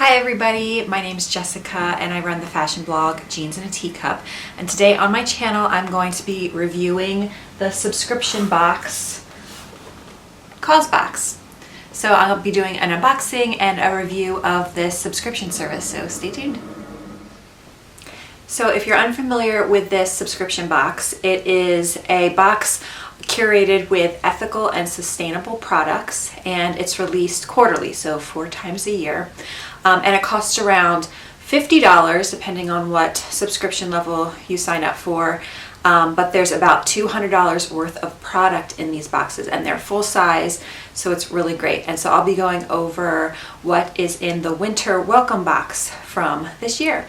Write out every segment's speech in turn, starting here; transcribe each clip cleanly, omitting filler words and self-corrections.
Hi everybody, my name is Jessica and I run the fashion blog Jeans in a Teacup, and today on my channel I'm going to be reviewing the subscription box Causebox. So I'll be doing an unboxing and a review of this subscription service, so stay tuned. So if you're unfamiliar with this subscription box, it is a box curated with ethical and sustainable products, and it's released quarterly, so 4 times a year. And it costs around $50 depending on what subscription level you sign up for. But there's about $200 worth of product in these boxes, and they're full size, so it's really great. And so I'll be going over what is in the winter welcome box from this year.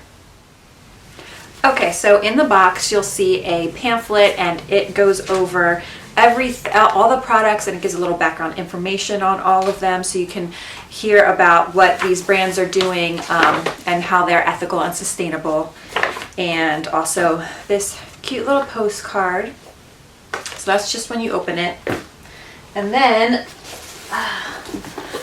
Okay, so in the box you'll see a pamphlet, and it goes over all the products, and it gives a little background information on all of them, so you can hear about what these brands are doing and how they're ethical and sustainable. And also this cute little postcard. So that's just when you open it. And then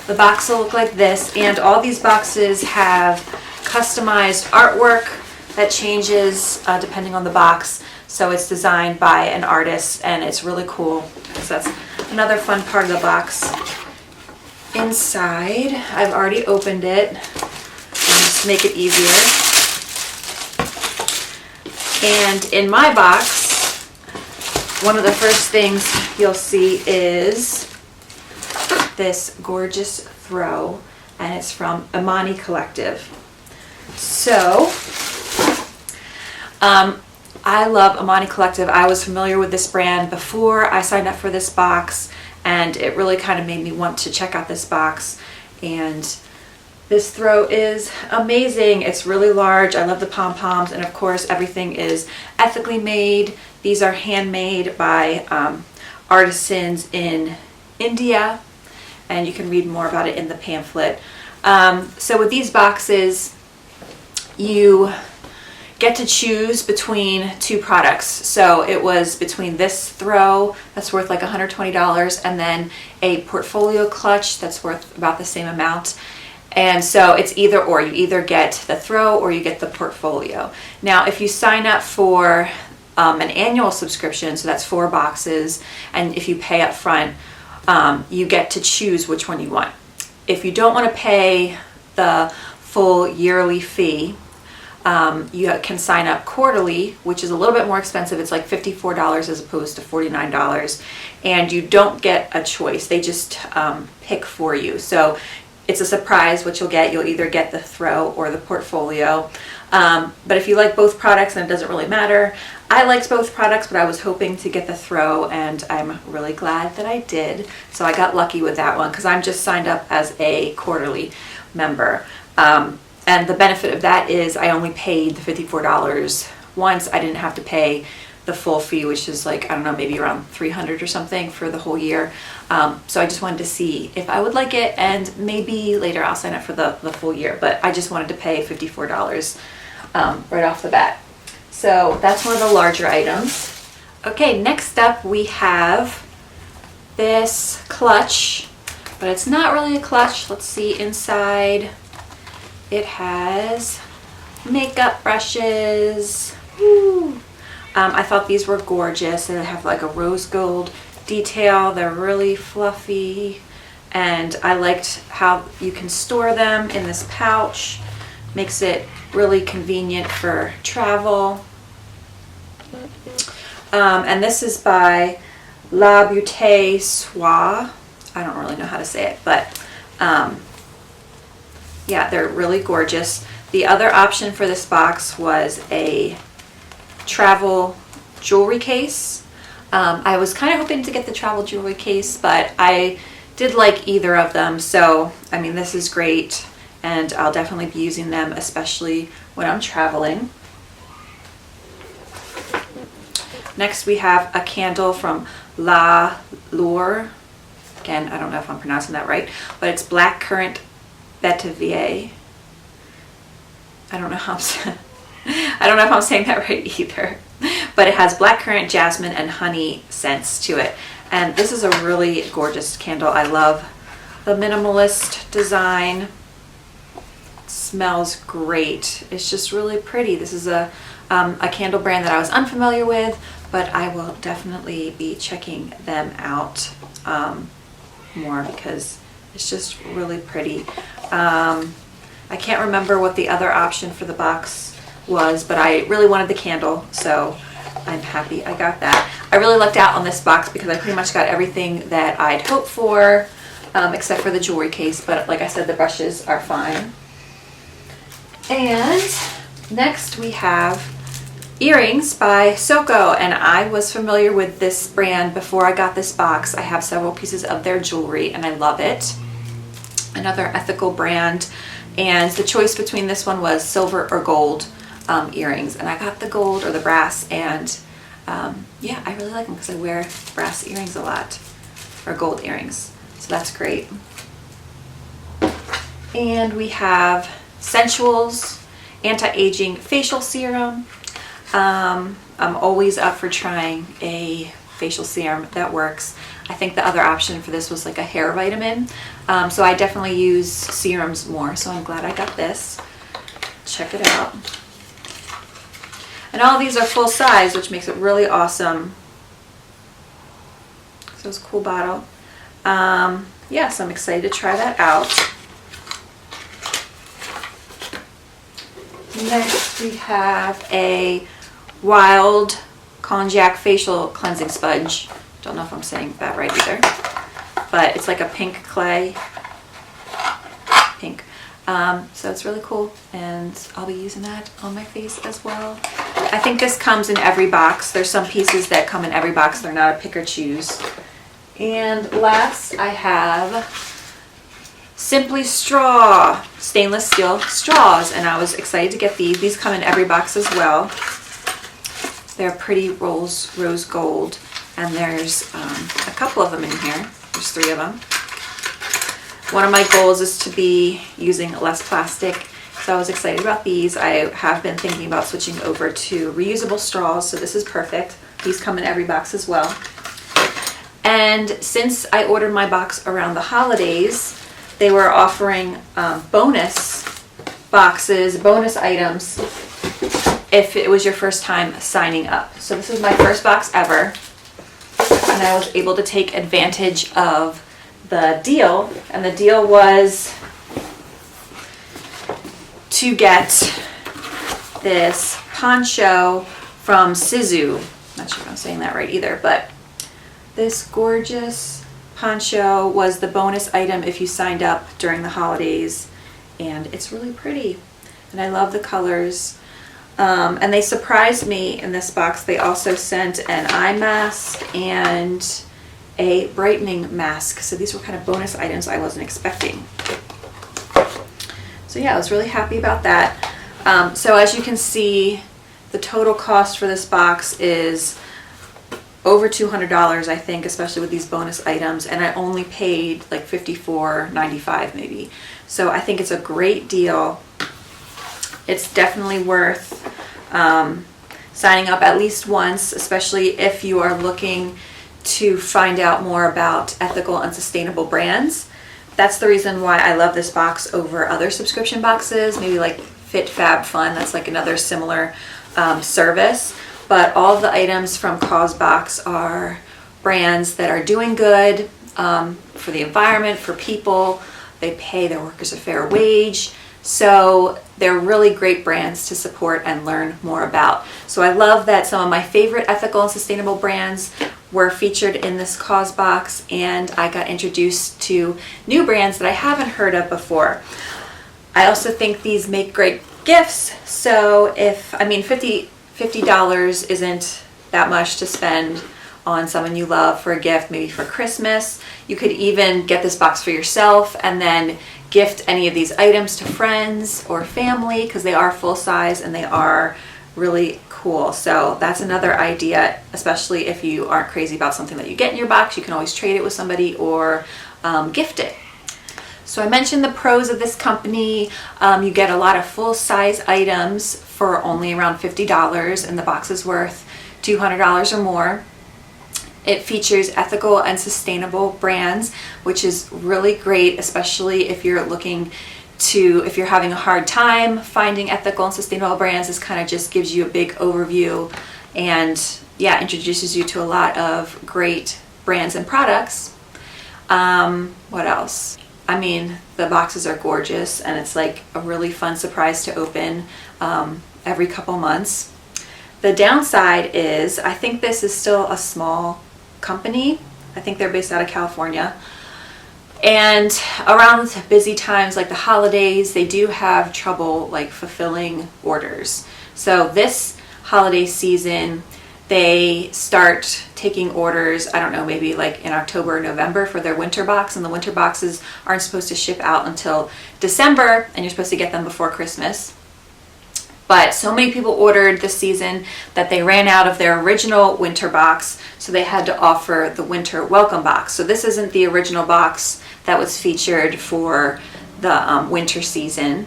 the box will look like this, and all these boxes have customized artwork that changes depending on the box. So it's designed by an artist, and it's really cool. So that's another fun part of the box. Inside, I've already opened it just to make it easier. And in my box, one of the first things you'll see is this gorgeous throw, and it's from Imani Collective. So, I love Imani Collective. I was familiar with this brand before I signed up for this box, and it really kind of made me want to check out this box. And this throw is amazing. It's really large. I love the pom-poms, and of course everything is ethically made. These are handmade by artisans in India, and you can read more about it in the pamphlet. So with these boxes, you get to choose between 2 products. So it was between this throw that's worth like $120 and then a portfolio clutch that's worth about the same amount. And so it's either or. You either get the throw or you get the portfolio. Now if you sign up for an annual subscription, so that's 4 boxes, and if you pay up front, you get to choose which one you want. If you don't want to pay the full yearly fee, you can sign up quarterly, which is a little bit more expensive. It's like $54 as opposed to $49, and you don't get a choice. They just pick for you. So it's a surprise what you'll get. You'll either get the throw or the portfolio. But if you like both products, then it doesn't really matter. I liked both products, but I was hoping to get the throw, and I'm really glad that I did. So I got lucky with that one because I'm just signed up as a quarterly member. And the benefit of that is I only paid the $54 once. I didn't have to pay the full fee, which is like, I don't know, maybe around $300 or something for the whole year. So I just wanted to see if I would like it, and maybe later I'll sign up for the full year. But I just wanted to pay $54 right off the bat. So that's one of the larger items. Okay, next up we have this clutch, but it's not really a clutch. Let's see inside. It has makeup brushes. Woo. I thought these were gorgeous. They have like a rose gold detail. They're really fluffy, and I liked how you can store them in this pouch. Makes it really convenient for travel. And this is by La Beauté Soie. I don't really know how to say it, but yeah, they're really gorgeous. The other option for this box was a travel jewelry case. I was kind of hoping to get the travel jewelry case, but I did like either of them. So, I mean, this is great, and I'll definitely be using them, especially when I'm traveling. Next, we have a candle from La Loire. Again, I don't know if I'm pronouncing that right, but it's black currant vetiver. I don't know if I'm saying that right either, but it has blackcurrant, jasmine, and honey scents to it. And this is a really gorgeous candle. I love the minimalist design. It's smells great. It's just really pretty. This is a candle brand that I was unfamiliar with, but I will definitely be checking them out more because it's just really pretty. I can't remember what the other option for the box was, but I really wanted the candle, so I'm happy I got that. I really lucked out on this box because I pretty much got everything that I'd hoped for, except for the jewelry case, but like I said, the brushes are fine. And next we have earrings by Soko, and I was familiar with this brand before I got this box. I have several pieces of their jewelry and I love it. Another ethical brand, and the choice between this one was silver or gold earrings, and I got the gold or the brass, and yeah, I really like them because I wear brass earrings a lot, or gold earrings, so that's great. And we have Sensual's anti-aging facial serum. I'm always up for trying a facial serum that works. I think the other option for this was like a hair vitamin, so I definitely use serums more, so I'm glad I got this. Check it out. And all of these are full size, which makes it really awesome. So it's a cool bottle. Yeah, so I'm excited to try that out. Next we have a Wild Konjac facial cleansing sponge. Don't know if I'm saying that right either, but it's like a pink clay, pink. So it's really cool, and I'll be using that on my face as well. I think this comes in every box. There's some pieces that come in every box. They're not a pick or choose. And last I have Simply Straw stainless steel straws, and I was excited to get these. These come in every box as well. They're pretty rose gold, and there's a couple of them in here. There's 3 of them. One of my goals is to be using less plastic, so I was excited about these. I have been thinking about switching over to reusable straws, so this is perfect. These come in every box as well. And since I ordered my box around the holidays, they were offering bonus boxes, bonus items, if it was your first time signing up. So this is my first box ever, and I was able to take advantage of the deal, and the deal was to get this poncho from Sizu. Not sure if I'm saying that right either, but this gorgeous poncho was the bonus item if you signed up during the holidays, and it's really pretty, and I love the colors. And they surprised me in this box. They also sent an eye mask and a brightening mask. So these were kind of bonus items I wasn't expecting. So yeah, I was really happy about that. So as you can see, the total cost for this box is over $200, I think, especially with these bonus items, and I only paid like $54.95 maybe. So I think it's a great deal. It's definitely worth signing up at least once, especially if you are looking to find out more about ethical and sustainable brands. That's the reason why I love this box over other subscription boxes, maybe like Fit Fab Fun. That's like another similar service. But all of the items from Causebox are brands that are doing good for the environment, for people. They pay their workers a fair wage. So they're really great brands to support and learn more about. So I love that some of my favorite ethical and sustainable brands were featured in this Causebox, and I got introduced to new brands that I haven't heard of before. I also think these make great gifts. So if, I mean, $50 isn't that much to spend on someone you love for a gift, maybe for Christmas. You could even get this box for yourself and then gift any of these items to friends or family, because they are full size and they are really cool. So that's another idea, especially if you aren't crazy about something that you get in your box. You can always trade it with somebody or gift it. So I mentioned the pros of this company. You get a lot of full-size items for only around $50, and the box is worth $200 or more. It features ethical and sustainable brands, which is really great, especially if you're looking if you're having a hard time finding ethical and sustainable brands, this kind of just gives you a big overview and yeah, introduces you to a lot of great brands and products. What else? I mean, the boxes are gorgeous and it's like a really fun surprise to open every couple months. The downside is I think this is still a small company. I think they're based out of California. And around busy times like the holidays, they do have trouble like fulfilling orders. So this holiday season, they start taking orders, I don't know, maybe like in October or November for their winter box, and the winter boxes aren't supposed to ship out until December, and you're supposed to get them before Christmas. But so many people ordered this season that they ran out of their original winter box, so they had to offer the winter welcome box. So this isn't the original box that was featured for the winter season,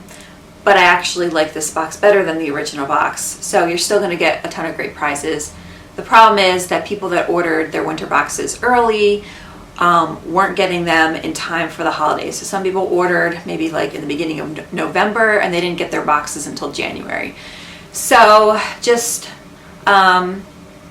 but I actually like this box better than the original box. So you're still going to get a ton of great prizes. The problem is that people that ordered their winter boxes early weren't getting them in time for the holidays. So some people ordered maybe like in the beginning of November and they didn't get their boxes until January. So just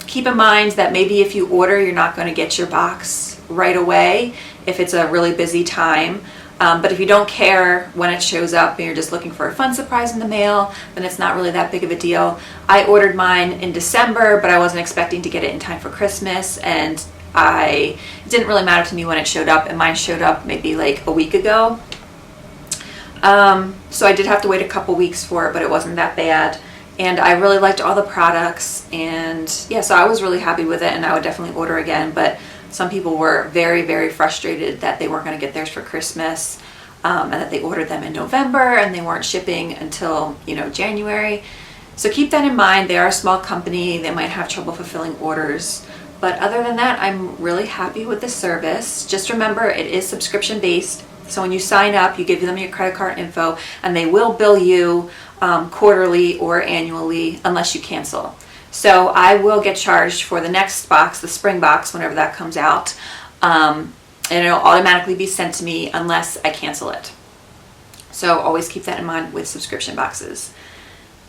keep in mind that maybe if you order, you're not going to get your box right away if it's a really busy time. But if you don't care when it shows up and you're just looking for a fun surprise in the mail, then it's not really that big of a deal. I ordered mine in December, but I wasn't expecting to get it in time for Christmas, and it didn't really matter to me when it showed up, and mine showed up maybe like a week ago. So I did have to wait a couple weeks for it, but it wasn't that bad. And I really liked all the products, and yeah, so I was really happy with it, and I would definitely order again. But some people were very, very frustrated that they weren't going to get theirs for Christmas, and that they ordered them in November and they weren't shipping until, January. So keep that in mind. They are a small company. They might have trouble fulfilling orders. But other than that, I'm really happy with the service. Just remember, it is subscription based. So when you sign up, you give them your credit card info, and they will bill you quarterly or annually unless you cancel. So I will get charged for the next box, the spring box, whenever that comes out. And it'll automatically be sent to me unless I cancel it. So always keep that in mind with subscription boxes.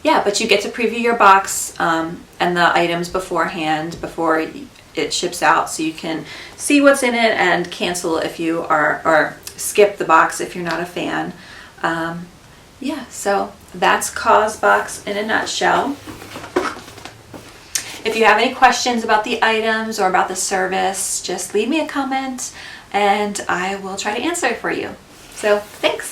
Yeah, but you get to preview your box and the items beforehand, before it ships out, so you can see what's in it and cancel if you are, or skip the box if you're not a fan. Yeah, so that's Causebox in a nutshell. If you have any questions about the items or about the service, just leave me a comment and I will try to answer it for you. So thanks.